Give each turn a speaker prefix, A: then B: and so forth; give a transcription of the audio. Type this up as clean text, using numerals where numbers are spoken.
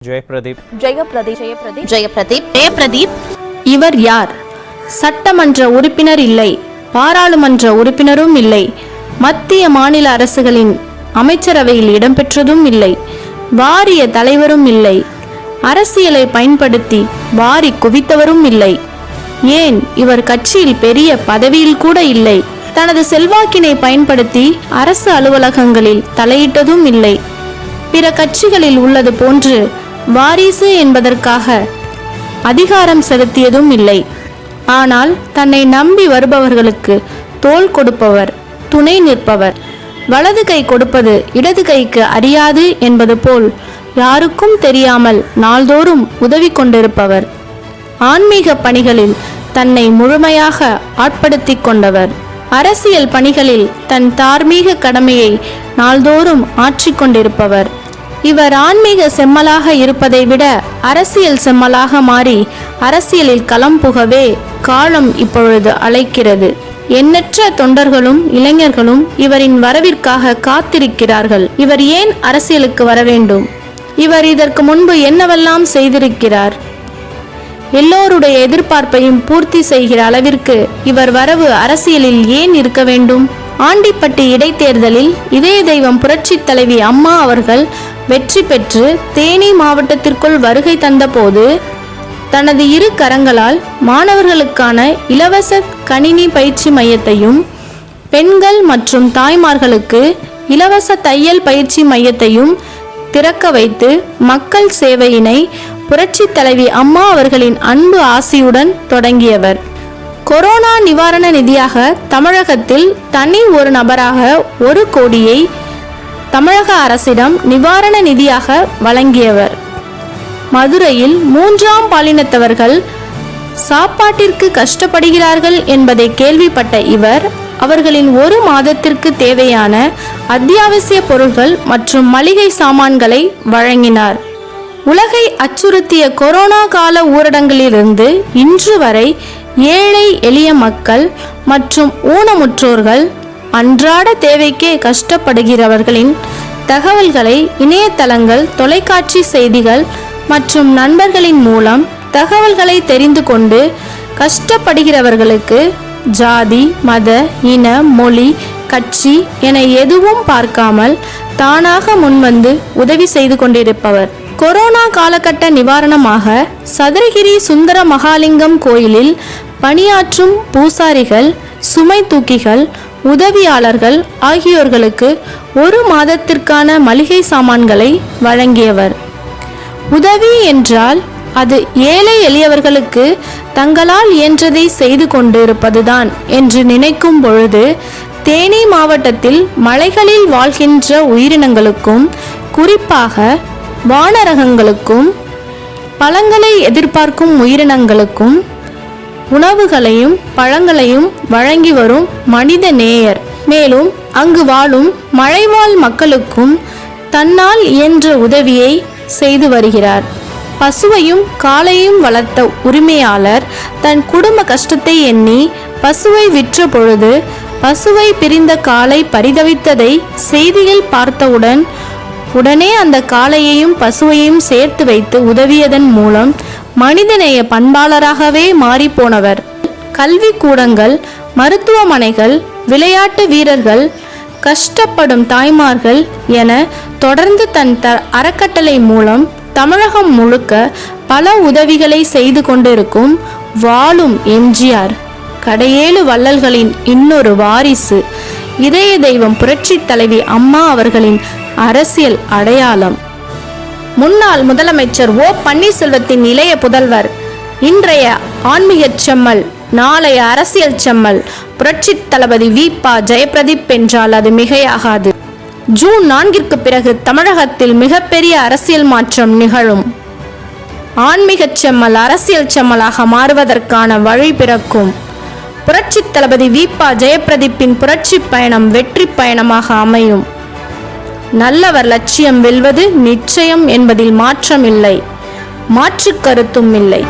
A: ஜெயபிரதீப் இவர் யார்? சட்டமன்ற உறுப்பினர் இல்லை, பாராளுமன்ற உறுப்பினரும் இல்லை, மத்திய மாநில அரசுகளின் அமைச்சரவையில் இடம்பெற்றதும் இல்லை, வாரிய தலைவரும் இல்லை, அரசியலை பயன்படுத்தி வாரி குவித்தவரும் இல்லை, ஏன் இவர் கட்சியில் பெரிய பதவியில் கூட இல்லை, தனது செல்வாக்கினை பயன்படுத்தி அரசு அலுவலகங்களில் தலையிட்டதும் இல்லை, பிற கட்சிகளில் உள்ளது போன்று வாரிசு என்பதற்காக அதிகாரம் செலுத்தியதும் இல்லை. ஆனால் தன்னை நம்பி வருபவர்களுக்கு தோள் கொடுப்பவர், துணை நிற்பவர், வலது கை கொடுப்பது இடது கைக்கு அறியாது என்பது போல் யாருக்கும் தெரியாமல் நாள்தோறும் உதவி கொண்டிருப்பவர், ஆன்மீக பணிகளில் தன்னை முழுமையாக ஆட்படுத்தி கொண்டவர், அரசியல் பணிகளில் தன் தார்மீக கடமையை நாள்தோறும் ஆற்றிக்கொண்டிருப்பவர். இவர் ஆன்மீக செம்மலாக இருப்பதை விட அரசியல் செம்மலாக மாறி அரசியலில் களம் புகவே காலம் இப்பொழுது அழைக்கிறது. எண்ணற்ற தொண்டர்களும் இளைஞர்களும் இவரின் வரவிற்காக காத்திருக்கிறார்கள். இவர் ஏன் அரசியலுக்கு வர வேண்டும்? இவர் இதற்கு முன்பு என்னவெல்லாம் செய்திருக்கிறார்? எல்லோருடைய எதிர்பார்ப்பையும் பூர்த்தி செய்கிற அளவிற்கு இவர் வரவு அரசியலில் ஏன் இருக்க வேண்டும்? ஆண்டிப்பட்டி இடைத்தேர்தலில் இதய தெய்வம் புரட்சி தலைவி அம்மா அவர்கள் வெற்றி பெற்று தேனி மாவட்டத்திற்குள் வருகை தந்தபோது தனது இரு கரங்களால் மாணவர்களுக்கான இலவச கணினி பயிற்சி மையத்தையும் பெண்கள் மற்றும் தாய்மார்களுக்கு இலவச தையல் பயிற்சி மையத்தையும் திறக்க வைத்து மக்கள் சேவையினை புரட்சி தலைவி அம்மா அவர்களின் அன்பு ஆசியுடன் தொடங்கியவர். கொரோனா நிவாரண நிதியாக தமிழகத்தில் தனி ஒரு நபராக 1 கோடியை தமிழக அரசிடம் நிவாரண நிதியாக வழங்கியவர். மதுரையில் 3ஆம் பாலினத்தவர்கள் சாப்பாட்டிற்கு கஷ்டப்படுகிறார்கள் என்பதை கேள்விப்பட்ட இவர் அவர்களின் 1 மாதத்திற்கு தேவையான அத்தியாவசிய பொருட்கள் மற்றும் மளிகை சாமான்களை வழங்கினார். உலகை அச்சுறுத்திய கொரோனா கால ஊரடங்கிலிருந்து இன்று வரை ஏழை எளிய மக்கள் மற்றும் ஊனமுற்றோர்கள் அன்றாட தேவைக்கே கஷ்டப்படுகிறவர்களின் தகவல்களை இணையதளங்கள், தொலைக்காட்சி செய்திகள் மற்றும் நண்பர்களின் மூலம் தகவல்களை தெரிந்து கொண்டு கஷ்டப்படுகிறவர்களுக்கு ஜாதி, மத, இன, மொழி, கட்சி என எதுவும் பார்க்காமல் தானாக முன்வந்து உதவி செய்து கொண்டிருப்பவர். கொரோனா காலகட்ட நிவாரணமாக சதுரகிரி சுந்தர மகாலிங்கம் கோயிலில் பணியாற்றும் பூசாரிகள், சுமை தூக்கிகள், உதவியாளர்கள் ஆகியோர்களுக்கு 1 மாதத்திற்கான மளிகை சாமான்களை வழங்கியவர். உதவி என்றால் அது ஏழை எளியவர்களுக்கு தங்களால் இயன்றதை செய்து கொண்டிருப்பதுதான் என்று நினைக்கும் பொழுது தேனி மாவட்டத்தில் மலைகளில் வாழ்கின்ற உயிரினங்களுக்கும், குறிப்பாக வானரகங்களுக்கும், பழங்களை எதிர்பார்க்கும் உயிரினங்களுக்கும் உணவுகளையும் பழங்களையும் வழங்கி வரும் மனித நேயர். மேலும் அங்கு வாழும் மலைவாழ் மக்களுக்கும் தன்னால் இயன்ற உதவியை செய்து வருகிறார். பசுவையும் காளையும் வளர்த்த உரிமையாளர் தன் குடும்ப கஷ்டத்தை எண்ணி பசுவை விற்ற பொழுது பசுவை பிரிந்த காளை பரிதவித்ததை செய்தியில் பார்த்தவுடன் உடனே அந்த காளையையும் பசுவையும் சேர்த்து வைத்து உதவியதன் மூலம் மனிதநேய பண்பாளராகவே மாறிப்போனவர். கல்வி கூடங்கள், மருத்துவமனைகள், விளையாட்டு வீரர்கள், கஷ்டப்படும் தாய்மார்கள் என தொடர்ந்து தன் அறக்கட்டளை மூலம் தமிழகம் முழுக்க பல உதவிகளை செய்து கொண்டிருக்கும் வாழும் எம்ஜிஆர், கடையேழு வள்ளல்களின் இன்னொரு வாரிசு, இதய தெய்வம் புரட்சி தலைவி அம்மா அவர்களின் அரசியல் அடையாளம். முன்னாள் முதலமைச்சர் ஓ பன்னீர்செல்வத்தின் இளைய புதல்வர், இன்றைய ஆன்மீக செம்மல், நாளைய அரசியல் செம்மல் புரட்சி தளபதி வி.ப. ஜெயபிரதீப் என்றால் அது மிகையாகாது. ஜூன் 4ற்கு பிறகு தமிழகத்தில் மிகப்பெரிய அரசியல் மாற்றம் நிகழும். ஆன்மீக செம்மல் அரசியல் செம்மலாக மாறுவதற்கான வழி பிறக்கும். புரட்சி தளபதி வி.ப. ஜெயபிரதீப்பின் புரட்சி பயணம் வெற்றி பயணமாக அமையும். நல்லவர் லட்சியம் வெல்வது நிச்சயம் என்பதில் மாற்றமில்லை, மாற்று கருத்தும் இல்லை.